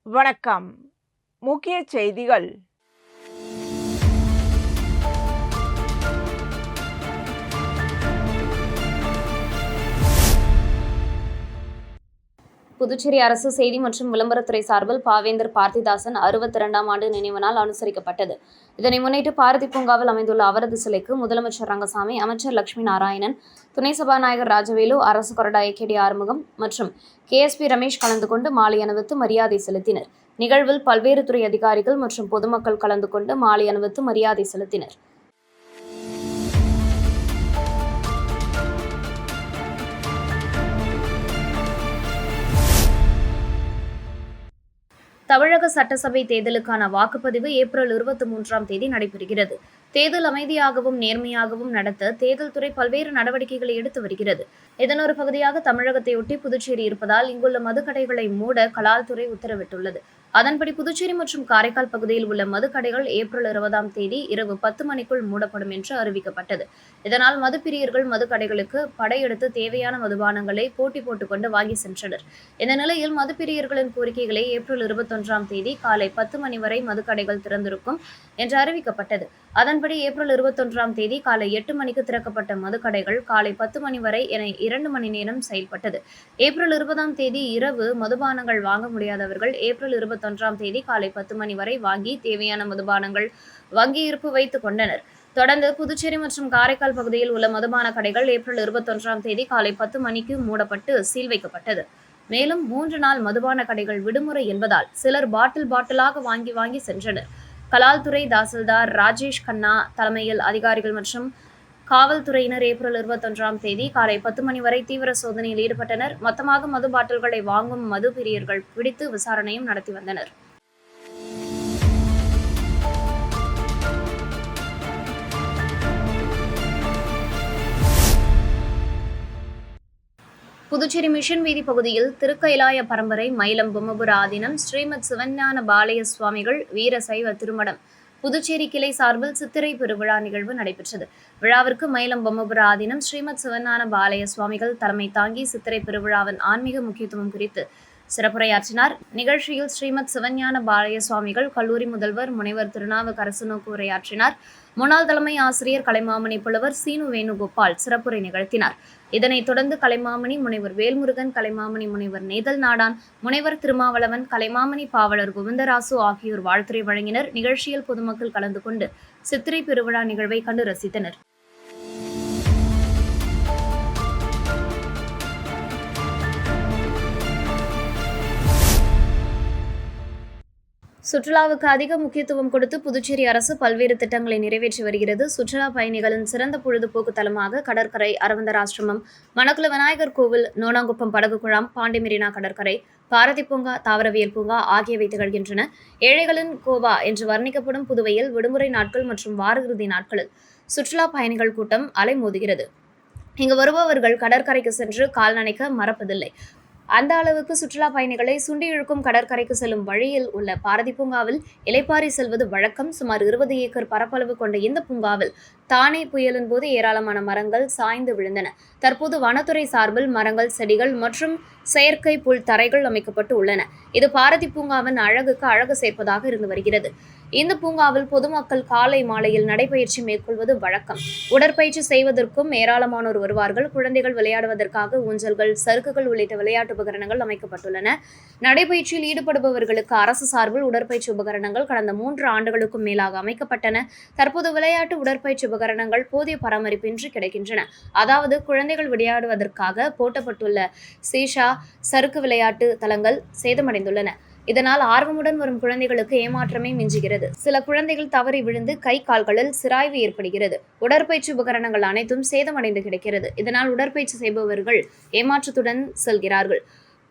வணக்கம். முக்கிய செய்திகள். புதுச்சேரி அரசு செய்தி மற்றும் விளம்பரத்துறை சார்பில் பாவேந்தர் பார்த்திதாசன் 62ஆம் ஆண்டு நினைவு நாள் அனுசரிக்கப்பட்டது. இதனை முன்னிட்டு பாரதி பூங்காவில் அமைந்துள்ள அவரது சிலைக்கு முதலமைச்சர் ரங்கசாமி, அமைச்சர் லட்சுமி நாராயணன், துணை சபாநாயகர் ராஜவேலு, அரசு கொறடா ஏ.கே.டி. ஆறுமுகம் மற்றும் கே.எஸ்.பி. ரமேஷ் கலந்து கொண்டு மாலை அணிவித்து மரியாதை செலுத்தினர். நிகழ்வில் பல்வேறு துறை அதிகாரிகள் மற்றும் பொதுமக்கள் கலந்து கொண்டு மாலை அணிவித்து மரியாதை செலுத்தினர். தமிழக சட்டசபை தேர்தலுக்கான வாக்குப்பதிவு ஏப்ரல் 23ஆம் தேதி நடைபெறுகிறது. தேர்தல் அமைதியாகவும் நேர்மையாகவும் நடத்த தேர்தல் துறை பல்வேறு நடவடிக்கைகளை எடுத்து வருகிறது. இதன் ஒரு பகுதியாக தமிழகத்தையொட்டி புதுச்சேரி இருப்பதால் இங்குள்ள மதுக்கடைகளை மூட கலால்துறை உத்தரவிட்டுள்ளது. அதன்படி புதுச்சேரி மற்றும் காரைக்கால் பகுதியில் உள்ள மதுக்கடைகள் ஏப்ரல் 20ஆம் தேதி இரவு 10 மணிக்குள் மூடப்படும் என்று அறிவிக்கப்பட்டது. இதனால் மதுப்பிரியர்கள் மதுக்கடைகளுக்கு படையெடுத்து தேவையான மதுபானங்களை போட்டி போட்டுக்கொண்டு வாங்கி சென்றனர். இந்த நிலையில் மதுப்பிரியர்களின் கோரிக்கைகளை ஏப்ரல் 21ஆம் தேதி காலை 10 மணி வரை மதுக்கடைகள் திறந்திருக்கும் என்று அறிவிக்கப்பட்டது. அதன்படி ஏப்ரல் 21ஆம் தேதி காலை 8 மணிக்கு திறக்கப்பட்ட மதுக்கடைகள் காலை 10 மணி வரை என 2 மணி நேரம் செயல்பட்டது. ஏப்ரல் 20ஆம் தேதி இரவு மதுபானங்கள் வாங்க முடியாதவர்கள் ஏப்ரல் 21ஆம் தேதி காலை 10 மணி வரை வாங்கி தேவையான மதுபானங்கள் வங்கி இருப்பு வைத்துக் கொண்டனர். தொடர்ந்து புதுச்சேரி மற்றும் காரைக்கால் பகுதியில் உள்ள மதுபான கடைகள் ஏப்ரல் 21ஆம் தேதி காலை 10 மணிக்கு மூடப்பட்டு சீல் வைக்கப்பட்டது. மேலும் 3 நாள் மதுபான கடைகள் விடுமுறை என்பதால் சிலர் பாட்டிலாக வாங்கி சென்றனர். கலால்துறை தாசில்தார் ராஜேஷ் கண்ணா தலைமையில் அதிகாரிகள் மற்றும் காவல்துறையினர் ஏப்ரல் 21ஆம் தேதி காலை 10 மணி வரை தீவிர சோதனையில் ஈடுபட்டனர். மொத்தமாக மது பாட்டில்களை வாங்கும் மது பிரியர்கள் பிடித்து விசாரணையும் நடத்தி வந்தனர். புதுச்சேரி மிஷன் வீதி பகுதியில் திருக்கைலாய பரம்பரை மயிலம் பொம்மபுர ஆதீனம் ஸ்ரீமத் சிவஞான பாலய சுவாமிகள் வீர சைவ திருமடம் புதுச்சேரி கிளை சார்பில் சித்திரை பெருவிழா நிகழ்வு நடைபெற்றது. விழாவிற்கு மயிலம் பொம்மபுர ஆதீனம் ஸ்ரீமத் சிவஞான பாலய சுவாமிகள் தலைமை தாங்கி சித்திரை பெருவிழாவின் ஆன்மீக முக்கியத்துவம் குறித்து சிறப்புரையாற்றினார். நிகழ்ச்சியில் ஸ்ரீமத் சிவஞான பாலய சுவாமிகள் கல்லூரி முதல்வர் முனைவர் திருநாவுக்கரசு நோக்கு உரையாற்றினார். முன்னாள் தலைமை ஆசிரியர் கலைமாமணி புலவர் சீனு வேணுகோபால் சிறப்புரை நிகழ்த்தினார். இதனைத் தொடர்ந்து கலைமாமணி முனைவர் வேல்முருகன், கலைமாமணி முனைவர் நேதல் நாடான், முனைவர் திருமாவளவன், கலைமாமணி பாவலர் கோவிந்தராசு ஆகியோர் வாழ்த்துரை வழங்கினர். நிகழ்ச்சியில் பொதுமக்கள் கலந்து கொண்டு சித்திரை பெருவிழா நிகழ்வை கண்டு ரசித்தனர். சுற்றுலாவுக்கு அதிக முக்கியத்துவம் கொடுத்து புதுச்சேரி அரசு பல்வேறு திட்டங்களை நிறைவேற்றி வருகிறது. சுற்றுலா பயணிகளின் சிறந்த பொழுதுபோக்கு தலமாக கடற்கரை, அரவிந்தராசிரமம், மணக்குள விநாயகர் கோவில், நோனாங்குப்பம் படகு குழாம், பாண்டி மெரினா கடற்கரை, பாரதி பூங்கா, தாவரவியல் பூங்கா ஆகியவை திகழ்கின்றன. ஏழைகளின் கோவா என்று வர்ணிக்கப்படும் புதுவையில் விடுமுறை நாட்கள் மற்றும் வார இறுதி நாட்களில் சுற்றுலா பயணிகள் கூட்டம் அலைமோதுகிறது. இங்கு வருபவர்கள் கடற்கரைக்கு சென்று கால் நனைக்க மறப்பதில்லை. அந்த அளவுக்கு சுற்றுலா பயணிகளை சுண்டி இழுக்கும் கடற்கரைக்கு செல்லும் வழியில் உள்ள பாரதி பூங்காவில் இலைப்பாரி செல்வது வழக்கம். சுமார் 20 ஏக்கர் பரப்பளவு கொண்ட இந்த பூங்காவில் தானே புயலின் போது ஏராளமான மரங்கள் சாய்ந்து விழுந்தன. தற்போது வனத்துறை சார்பில் மரங்கள், செடிகள் மற்றும் செயற்கை புல் தரைகள் அமைக்கப்பட்டு உள்ளன. இது பாரதி பூங்காவின் அழகுக்கு அழகு சேர்ப்பதாக இருந்து வருகிறது. இந்த பூங்காவில் பொதுமக்கள் காலை மாலையில் நடைபயிற்சி மேற்கொள்வது வழக்கம். உடற்பயிற்சி செய்வதற்கும் ஏராளமானோர் வருவார்கள். குழந்தைகள் விளையாடுவதற்காக ஊஞ்சல்கள், சறுக்குகள் உள்ளிட்ட விளையாட்டு உபகரணங்கள் அமைக்கப்பட்டுள்ளன. நடைபயிற்சியில் ஈடுபடுபவர்களுக்கு அரசு சார்பில் உடற்பயிற்சி உபகரணங்கள் கடந்த 3 ஆண்டுகளுக்கும் மேலாக அமைக்கப்பட்டன. தற்போது விளையாட்டு உடற்பயிற்சி உபகரணங்கள் போதிய பராமரிப்பின்றி கிடைக்கின்றன. அதாவது குழந்தைகள் விளையாடுவதற்காக போட்டப்பட்டுள்ள சீஷா, சறுக்கு விளையாட்டு தளங்கள் சேதமடைந்துள்ளன. இதனால் ஆர்வமுடன் வரும் குழந்தைகளுக்கு ஏமாற்றமே மிஞ்சுகிறது. சில குழந்தைகள் தவறி விழுந்து கை கால்களில் சிராய்வு ஏற்படுகிறது. உடற்பயிற்சி உபகரணங்கள் அனைத்தும் சேதமடைந்து கிடக்கிறது. இதனால் உடற்பயிற்சி செய்பவர்கள் ஏமாற்றத்துடன் செல்கிறார்கள்.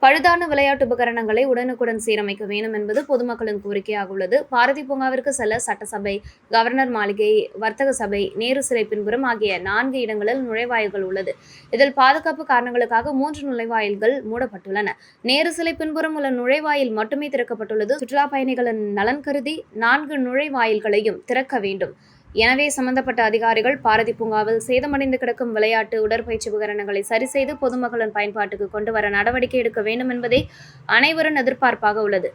பழுதான விளையாட்டு உபகரணங்களை உடனுக்குடன் சீரமைக்க வேண்டும் என்பது பொதுமக்களின் கோரிக்கையாக உள்ளது. பாரதி பூங்காவிற்கு செல்ல சட்டசபை, கவர்னர் மாளிகை, வர்த்தக சபை, நேரு சிலை பின்புறம் ஆகிய 4 இடங்களில் நுழைவாயில்கள் உள்ளது. இதில் பாதுகாப்பு காரணங்களுக்காக 3 நுழைவாயில்கள் மூடப்பட்டுள்ளன. நேரு சிலை பின்புறம் உள்ள நுழைவாயில் மட்டுமே திறக்கப்பட்டுள்ளது. சுற்றுலா பயணிகளின் நலன் கருதி 4 நுழைவாயில்களையும் திறக்க வேண்டும். எனவே சம்பந்தப்பட்ட அதிகாரிகள் பாரதி பூங்காவில் சேதமடைந்து கிடக்கும் விளையாட்டு, உடற்பயிற்சி உபகரணங்களை சரி செய்து பொதுமக்களின் பயன்பாட்டுக்கு கொண்டு வர நடவடிக்கை எடுக்க வேண்டும் என்பதே அனைவரின் எதிர்பார்ப்பாக உள்ளது.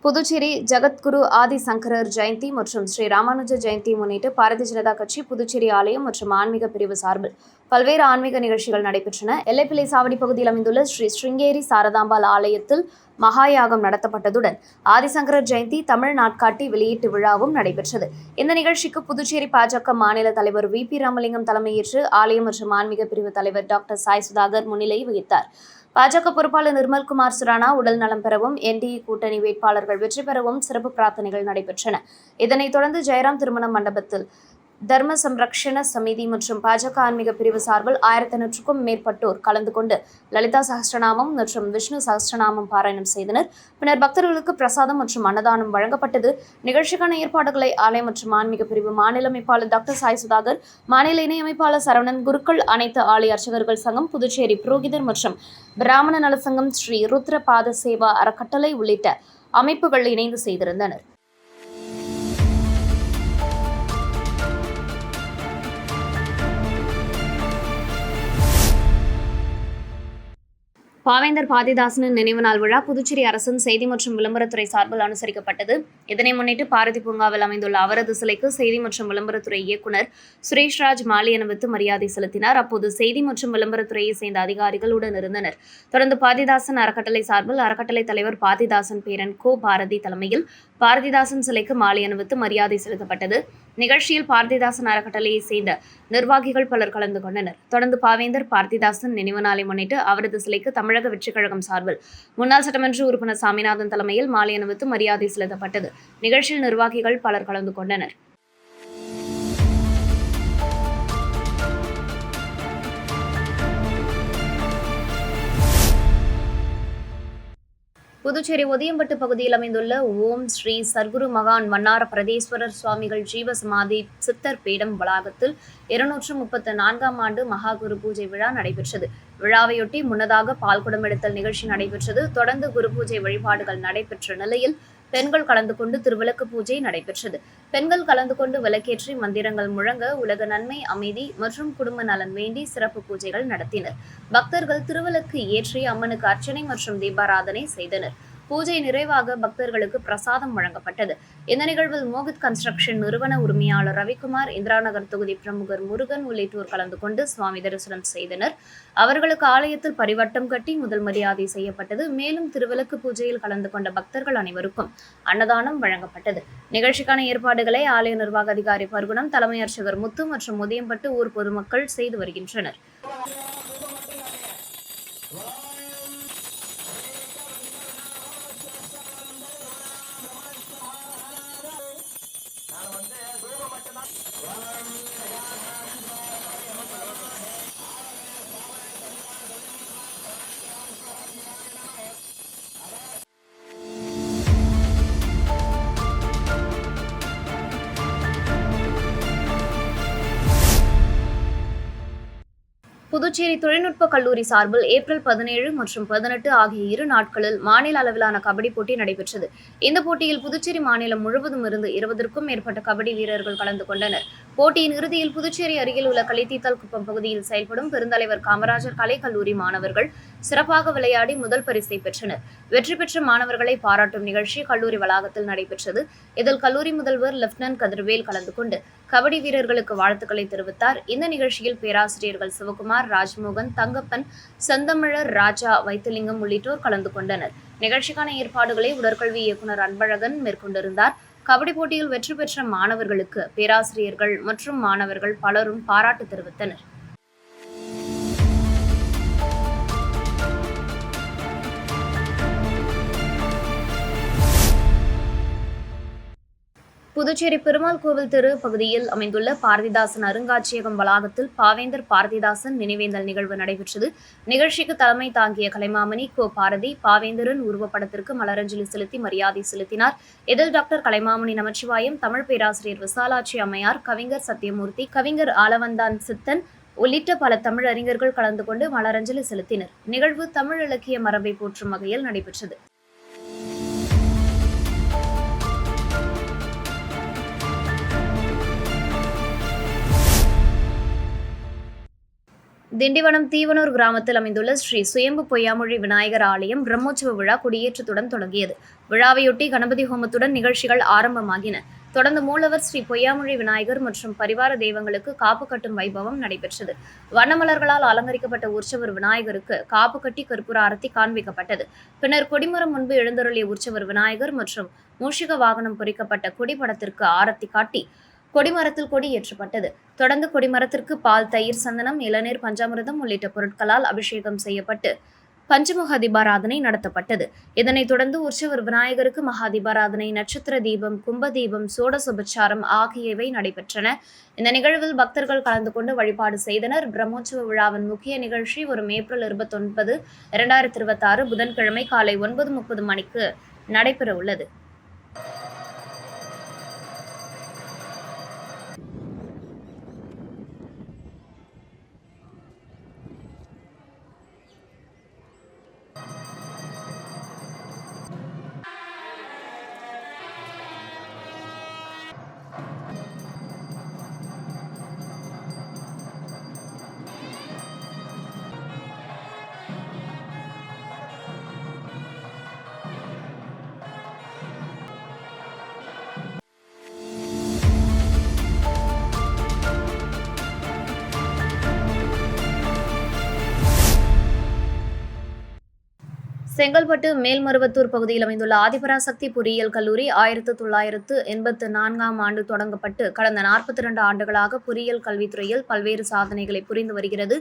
புதுச்சேரி ஜகத்குரு ஆதி சங்கரர் ஜெயந்தி மற்றும் ஸ்ரீ ராமானுஜ ஜெயந்தி முன்னிட்டு பாரதிய ஜனதா கட்சி புதுச்சேரி ஆலயம் மற்றும் ஆன்மீக பிரிவு சார்பில் பல்வேறு ஆன்மீக நிகழ்ச்சிகள் நடைபெற்றன. எல்லைப்பிள்ளை சாவடி பகுதியில் அமைந்துள்ள ஸ்ரீ ஸ்ருங்கேரி சாரதாம்பாள் ஆலயத்தில் மகாயாகம் நடத்தப்பட்டதுடன் ஆதிசங்கரர் ஜெயந்தி தமிழ் நாட்காட்டி வெளியீட்டு விழாவும் நடைபெற்றது. இந்த நிகழ்ச்சிக்கு புதுச்சேரி பாஜக மாநில தலைவர் VP ராமலிங்கம் தலைமையேற்று ஆலயம் மற்றும் ஆன்மீக பிரிவு தலைவர் டாக்டர் சாய் சுதாகர் முன்னிலை வகித்தார். பாஜக பொறுப்பாளர் நிர்மல்குமார் சுரானா உடல் நலம் பெறவும் NDA கூட்டணி வேட்பாளர்கள் வெற்றி பெறவும் சிறப்பு பிரார்த்தனைகள் நடைபெற்றன. இதனைத் தொடர்ந்து ஜெயராம் திருமண மண்டபத்தில் தர்ம சம்ரக்ஷண சமிதி மற்றும் பாஜக ஆன்மீக பிரிவு சார்பில் 1500க்கும் மேற்பட்டோர் கலந்து கொண்டு லலிதா சஹஸ்ரநாமம் மற்றும் விஷ்ணு சஹஸ்ரநாமம் பாராயணம் செய்தனர். பின்னர் பக்தர்களுக்கு பிரசாதம் மற்றும் அன்னதானம் வழங்கப்பட்டது. நிகழ்ச்சிக்கான ஏற்பாடுகளை ஆலயம் மற்றும் ஆன்மீக பிரிவு மாநில அமைப்பாளர் டாக்டர் சாய் சுதாகர், மாநில இணையமைப்பாளர் சரவணன், குருக்கள், அனைத்து ஆலய அர்ச்சகர்கள் சங்கம், புதுச்சேரி புரோகிதர் மற்றும் பிராமண நல சங்கம், ஸ்ரீ ருத்ர பாத சேவா அறக்கட்டளை உள்ளிட்ட அமைப்புகள் இணைந்து செய்திருந்தனர். பாவேந்தர் பாரதிதாசனின் நினைவு நாள் விழா புதுச்சேரி அரசின் செய்தி மற்றும் விளம்பரத்துறை சார்பில் அனுசரிக்கப்பட்டது. இதனை முன்னிட்டு பாரதி பூங்காவில் அமைந்துள்ள அவரது சிலைக்கு செய்தி மற்றும் விளம்பரத்துறை இயக்குநர் சுரேஷ்ராஜ் மாலை அணிவித்து மரியாதை செலுத்தினார். அப்போது செய்தி மற்றும் விளம்பரத்துறையை சேர்ந்த அதிகாரிகள் உடன் இருந்தனர். தொடர்ந்து பாரதிதாசன் அறக்கட்டளை சார்பில் அறக்கட்டளை தலைவர் பாரதிதாசன் பேரன் பாரதி தலைமையில் பாரதிதாசன் சிலைக்கு மாலை அணிவித்து மரியாதை செலுத்தப்பட்டது. நிகழ்ச்சியில் பாரதிதாசன் அறக்கட்டளையை சேர்ந்த நிர்வாகிகள் பலர் கலந்து கொண்டனர். தொடர்ந்து பாவேந்தர் பாரதிதாசன் நினைவு நாளை முன்னிட்டு அவரது சிலைக்கு தமிழக வெற்றிக் கழகம் சார்பில் முன்னாள் சட்டமன்ற உறுப்பினர் சாமிநாதன் தலைமையில் மாலை அணிவித்து மரியாதை செலுத்தப்பட்டது. நிகழ்ச்சியில் நிர்வாகிகள் பலர் கலந்து கொண்டனர். புதுச்சேரி ஒதியம்பட்டு பகுதியில் அமைந்துள்ள ஓம் ஸ்ரீ சர்க்குரு மகான் வண்ணார பிரதேஸ்வரர் சுவாமிகள் ஜீவ சமாதி சித்தர் பீடம் வளாகத்தில் 234ஆம் ஆண்டு மகா குரு பூஜை விழா நடைபெற்றது. விழாவையொட்டி முன்னதாக பால்குடம் எடுத்தல் நிகழ்ச்சி நடைபெற்றது. தொடர்ந்து குரு பூஜை வழிபாடுகள் நடைபெற்ற நிலையில் பெண்கள் கலந்து கொண்டு திருவிளக்கு பூஜை நடைபெற்றது. பெண்கள் கலந்து கொண்டு விளக்கேற்றி மந்திரங்கள் முழங்க உலக நன்மை, அமைதி மற்றும் குடும்ப நலன் வேண்டி சிறப்பு பூஜைகள் நடத்தினர். பக்தர்கள் திருவிளக்கு ஏற்றி அம்மனுக்கு அர்ச்சனை மற்றும் தீபாராதனை செய்தனர். பூஜை நிறைவாக பக்தர்களுக்கு பிரசாதம் வழங்கப்பட்டது. இந்த நிகழ்வில் மோகித் கன்ஸ்ட்ரக்ஷன் நிறுவன உரிமையாளர் ரவிக்குமார், இந்திரா நகர் தொகுதி பிரமுகர் முருகன் உள்ளிட்டோர் கலந்து கொண்டு சுவாமி தரிசனம் செய்தனர். அவர்களுக்கு ஆலயத்தில் பரிவட்டம் கட்டி முதல் மரியாதை செய்யப்பட்டது. மேலும் திருவிளக்கு பூஜையில் கலந்து கொண்ட பக்தர்கள் அனைவருக்கும் அன்னதானம் வழங்கப்பட்டது. நிகழ்ச்சிக்கான ஏற்பாடுகளை ஆலய நிர்வாக அதிகாரி பர்குணம், தலைமை அர்ச்சகர் முத்து மற்றும் முதியம்பட்டு ஊர் பொதுமக்கள் செய்து வருகின்றனர். புதுச்சேரி தொழில்நுட்ப கல்லூரி சார்பில் ஏப்ரல் 17 மற்றும் 18 ஆகிய 2 நாட்களில் மாநில அளவிலான கபடி போட்டி நடைபெற்றது. இந்த போட்டியில் புதுச்சேரி மாநிலம் முழுவதும் இருந்து 20க்கும் மேற்பட்ட கபடி வீரர்கள் கலந்து கொண்டனர். போட்டியின் இறுதியில் புதுச்சேரி அருகில் உள்ள களித்தீத்தல் குப்பம் பகுதியில் செயல்படும் பெருந்தலைவர் காமராஜர் கலை கல்லூரி மாணவர்கள் சிறப்பாக விளையாடி முதல் பரிசை பெற்றனர். வெற்றி பெற்ற மாணவர்களை பாராட்டும் நிகழ்ச்சி கல்லூரி வளாகத்தில் நடைபெற்றது. இதில் கல்லூரி முதல்வர் லெப்டினன்ட் கதிர்வேல் கலந்து கொண்டு கபடி வீரர்களுக்கு வாழ்த்துக்களை தெரிவித்தார். இந்த நிகழ்ச்சியில் பேராசிரியர்கள் சிவகுமார், ராஜ்மோகன், தங்கப்பன், செந்தமிழர், ராஜா, வைத்திலிங்கம் உள்ளிட்டோர் கலந்து கொண்டனர். நிகழ்ச்சிக்கான ஏற்பாடுகளை உடற்கல்வி இயக்குநர் அன்பழகன் மேற்கொண்டிருந்தார். கபடி போட்டியில் வெற்றி பெற்ற மாணவர்களுக்கு பேராசிரியர்கள் மற்றும் மாணவர்கள் பலரும் பாராட்டு தெரிவித்தனர். புதுச்சேரி பெருமாள் கோவில் தெரு பகுதியில் அமைந்துள்ள பாரதிதாசன் அருங்காட்சியகம் வளாகத்தில் பாவேந்தர் பாரதிதாசன் நினைவேந்தல் நிகழ்வு நடைபெற்றது. நிகழ்ச்சிக்கு தலைமை தாங்கிய கலைமாமணி பாரதி பாவேந்தரின் உருவப்படத்திற்கு மலரஞ்சலி செலுத்தி மரியாதை செலுத்தினார். இதில் டாக்டர் கலைமாமணி நமச்சிவாயம், தமிழ் பேராசிரியர் விசாலாட்சி அம்மையார், கவிஞர் சத்தியமூர்த்தி, கவிஞர் ஆலவந்தான் சித்தன் உள்ளிட்ட பல தமிழ் அறிஞர்கள் கலந்து கொண்டு மலரஞ்சலி செலுத்தினர். நிகழ்வு தமிழ் இலக்கிய மரபை போற்றும் வகையில் நடைபெற்றது. திண்டிவனம் தீவனூர் கிராமத்தில் அமைந்துள்ள ஸ்ரீ சுயம்பு பொய்யாமொழி விநாயகர் ஆலயம் பிரம்மோற்சவ விழா கொடியேற்றத்துடன் தொடங்கியது. விழாவையொட்டி கணபதி ஹோமத்துடன் நிகழ்ச்சிகள் ஆரம்பமாகின. தொடர்ந்து மூலவர் ஸ்ரீ பொய்யாமொழி விநாயகர் மற்றும் பரிவார தெய்வங்களுக்கு காப்பு கட்டும் வைபவம் நடைபெற்றது. வண்ணமலர்களால் அலங்கரிக்கப்பட்ட உற்சவர் விநாயகருக்கு காப்பு கட்டி கற்பூர ஆரத்தி காண்பிக்கப்பட்டது. பின்னர் கொடிமரம் முன்பு எழுந்தருளிய உற்சவர் விநாயகர் மற்றும் மூஷிக வாகனம் பொறிக்கப்பட்ட கொடிப்படத்திற்கு ஆரத்தி காட்டி கொடிமரத்தில் கொடி ஏற்றப்பட்டது. தொடர்ந்து கொடிமரத்திற்கு பால், தயிர், சந்தனம், இளநீர், பஞ்சாமிர்தம் உள்ளிட்ட பொருட்களால் அபிஷேகம் செய்யப்பட்டு பஞ்சமுக தீபாராதனை நடத்தப்பட்டது. இதனைத் தொடர்ந்து உற்சவர் விநாயகருக்கு மகா தீபாராதனை, நட்சத்திர தீபம், கும்ப தீபம், சோடசோபச்சாரம் ஆகியவை நடைபெற்றன. இந்த நிகழ்வில் பக்தர்கள் கலந்து கொண்டு வழிபாடு செய்தனர். பிரம்மோற்சவ விழாவின் முக்கிய நிகழ்ச்சி வரும் ஏப்ரல் 29, 2026 புதன்கிழமை காலை 9:30 மணிக்கு நடைபெற உள்ளது. செங்கல்பட்டு மேல்மருவத்தூர் பகுதியில் அமைந்துள்ள ஆதிபராசக்தி பொறியியல் கல்லூரி 1984ஆம் ஆண்டு தொடங்கப்பட்டு கடந்த 42 ஆண்டுகளாக பொறியியல் கல்வித்துறையில் பல்வேறு சாதனைகளை புரிந்து வருகிறது.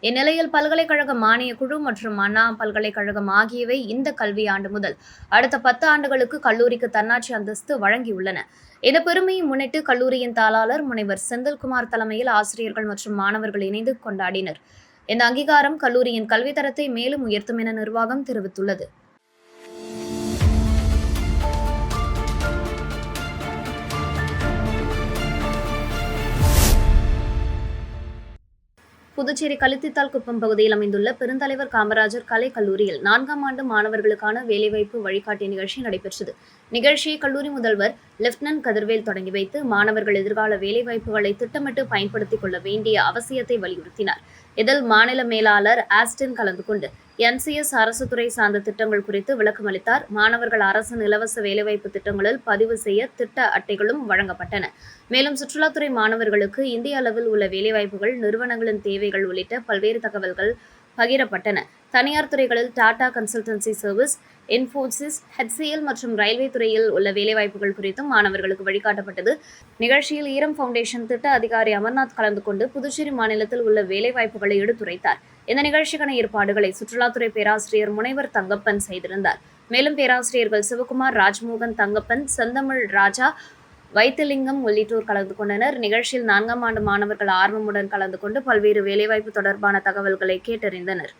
இந்நிலையில் பல்கலைக்கழக மானியக் குழு மற்றும் அண்ணா பல்கலைக்கழகம் ஆகியவை இந்த கல்வியாண்டு முதல் அடுத்த 10 ஆண்டுகளுக்கு கல்லூரிக்கு தன்னாட்சி அந்தஸ்து வழங்கியுள்ளன. இந்த பெருமையை முன்னிட்டு கல்லூரியின் தாளாளர் முனைவர் செந்தில்குமார் தலைமையில் ஆசிரியர்கள் மற்றும் மாணவர்கள் இணைந்து கொண்டாடினர். இந்த அங்கீகாரம் கல்லூரியின் கல்வித்தரத்தை மேலும் உயர்த்தும் என நிர்வாகம் தெரிவித்துள்ளது. புதுச்சேரி கலித்தித்தால்குப்பம் பகுதியில் அமைந்துள்ள பெருந்தலைவர் காமராஜர் கலை கல்லூரியில் 4ஆம் ஆண்டு மாணவர்களுக்கான வேலைவாய்ப்பு வழிகாட்டி நிகழ்ச்சி நடைபெற்றது. நிகழ்ச்சியை கல்லூரி முதல்வர் லெப்டினன்ட் கதிர்வேல் தொடங்கி வைத்து மாணவர்கள் எதிர்கால வேலைவாய்ப்புகளை திட்டமிட்டு பயன்படுத்திக் கொள்ள வேண்டிய அவசியத்தை வலியுறுத்தினார். இதில் மாநில மேலாளர் ஆஸ்டின் கலந்து கொண்டு NCS அரசு துறை சார்ந்த திட்டங்கள் குறித்து விளக்கமளித்தார். மாணவர்கள் அரசின் இலவச வேலைவாய்ப்பு திட்டங்களில் பதிவு செய்ய திட்ட அட்டைகளும் வழங்கப்பட்டன. மேலும் சுற்றுலாத்துறை மாணவர்களுக்கு இந்திய அளவில் உள்ள வேலைவாய்ப்புகள், நிறுவனங்களின் தேவைகள் உள்ளிட்ட பல்வேறு தகவல்கள் பகிரப்பட்டன. தனியார் துறைகளில் Tata consultancy service, Infosys, HCL மற்றும் ரயில்வே துறையில் உள்ள வேலைவாய்ப்புகள் குறித்தும் மாணவர்களுக்கு வழிகாட்டப்பட்டது. நிகழ்ச்சியில் ஈரம் ஃபவுண்டேஷன் திட்ட அதிகாரி அமர்நாத் கலந்து கொண்டு புதுச்சேரி மாநிலத்தில் உள்ள வேலைவாய்ப்புகளை எடுத்துரைத்தார். இந்த நிகழ்ச்சிக்கான ஏற்பாடுகளை சுற்றுலாத்துறை பேராசிரியர் முனைவர் தங்கப்பன் செய்திருந்தார். மேலும் பேராசிரியர்கள் சிவகுமார், ராஜ்மோகன், தங்கப்பன், செந்தமிழ் ராஜா, வைத்திலிங்கம் உள்ளிட்டோர் கலந்து கொண்டனர். நிகழ்ச்சியில் 4ஆம் ஆண்டு மாணவர்கள் ஆர்வமுடன் கலந்து கொண்டு பல்வேறு வேலைவாய்ப்பு தொடர்பான தகவல்களை கேட்டறிந்தனர்.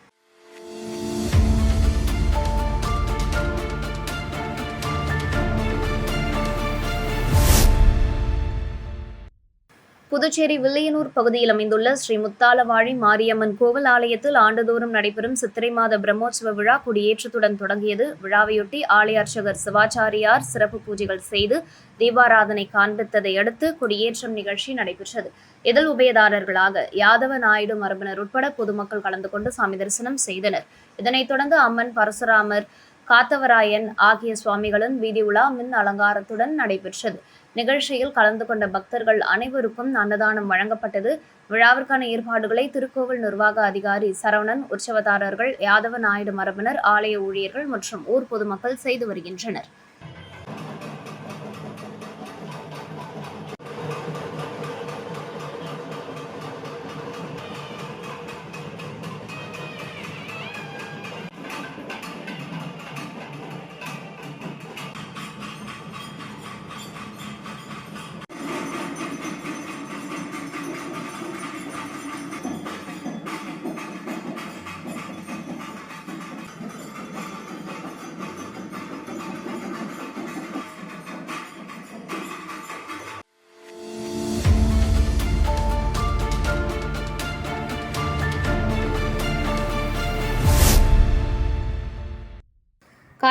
புதுச்சேரி வில்லியனூர் பகுதியில் அமைந்துள்ள ஸ்ரீ முத்தாலவாழி மாரியம்மன் கோவில் ஆலயத்தில் ஆண்டுதோறும் நடைபெறும் சித்திரை மாத பிரம்மோற்சவ விழா கொடியேற்றத்துடன் தொடங்கியது. விழாவையொட்டி ஆலய அர்ச்சகர் சிவாச்சாரியார் சிறப்பு பூஜைகள் செய்து தீபாராதனை காண்பித்ததை அடுத்து கொடியேற்றம் நிகழ்ச்சி நடைபெற்றது. இதில் உபயதாரர்களாக யாதவ நாயுடு மரபினர் உட்பட பொதுமக்கள் கலந்து கொண்டு சாமி தரிசனம் செய்தனர். இதனைத் தொடர்ந்து அம்மன், பரசுராமர், காத்தவராயன் ஆகிய சுவாமிகளின் வீதி உலா மின் அலங்காரத்துடன் நடைபெற்றது. நிகழ்ச்சியில் கலந்து கொண்ட பக்தர்கள் அனைவருக்கும் அன்னதானம் வழங்கப்பட்டது. விழாவிற்கான ஏற்பாடுகளை திருக்கோவில் நிர்வாக அதிகாரி சரவணன், உற்சவதாரர்கள், யாதவ நாயுடு மரபினர், ஆலய ஊழியர்கள் மற்றும் ஊர் பொதுமக்கள் செய்து வருகின்றனர்.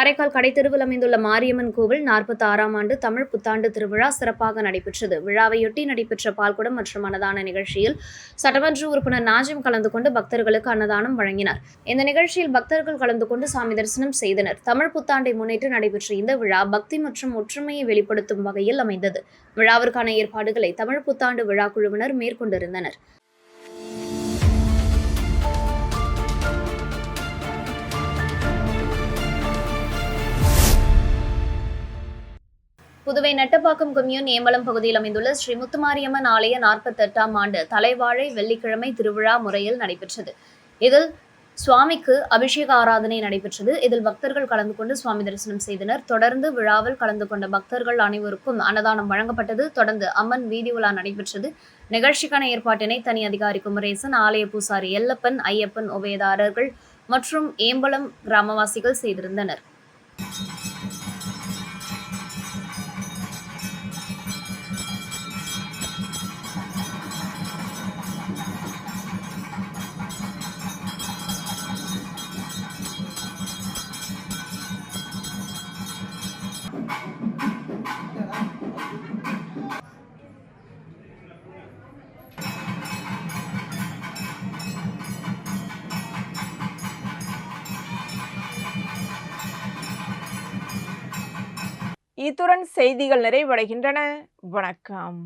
காரைக்கால் கடைத்தெருவில் அமைந்துள்ள மாரியம்மன் கோவில் 46ஆம் ஆண்டு தமிழ் புத்தாண்டு திருவிழா சிறப்பாக நடைபெற்றது. விழாவையொட்டி நடைபெற்ற பால்குடம் மற்றும் அன்னதான நிகழ்ச்சியில் சட்டமன்ற உறுப்பினர் நாஜிம் கலந்து கொண்டு பக்தர்களுக்கு அன்னதானம் வழங்கினார். இந்த நிகழ்ச்சியில் பக்தர்கள் கலந்து கொண்டு சாமி தரிசனம் செய்தனர். தமிழ் புத்தாண்டை முன்னிட்டு நடைபெற்ற இந்த விழா பக்தி மற்றும் ஒற்றுமையை வெளிப்படுத்தும் வகையில் அமைந்தது. விழாவிற்கான ஏற்பாடுகளை தமிழ் புத்தாண்டு விழா குழுவினர் மேற்கொண்டிருந்தனர். புதுவை நெட்டப்பாக்கம் கொம்யூன் ஏம்பலம் பகுதியில் அமைந்துள்ள ஸ்ரீ முத்துமாரியம்மன் ஆலய 48ஆம் ஆண்டு தலைவாழை வெள்ளிக்கிழமை திருவிழா முறையில் நடைபெற்றது. இதில் சுவாமிக்கு அபிஷேக ஆராதனை நடைபெற்றது. இதில் பக்தர்கள் கலந்து கொண்டு சுவாமி தரிசனம் செய்தனர். தொடர்ந்து விழாவில் கலந்து கொண்ட பக்தர்கள் அனைவருக்கும் அன்னதானம் வழங்கப்பட்டது. தொடர்ந்து அம்மன் வீதி உலா நடைபெற்றது. நிகழ்ச்சிக்கான ஏற்பாட்டினை தனி அதிகாரி குமரேசன், ஆலய பூசாரி எல்லப்பன், ஐயப்பன் உபயதாரர்கள் மற்றும் ஏம்பலம் கிராமவாசிகள் செய்திருந்தனர். இத்துடன் செய்திகள் நிறைவடைகின்றன. வணக்கம்.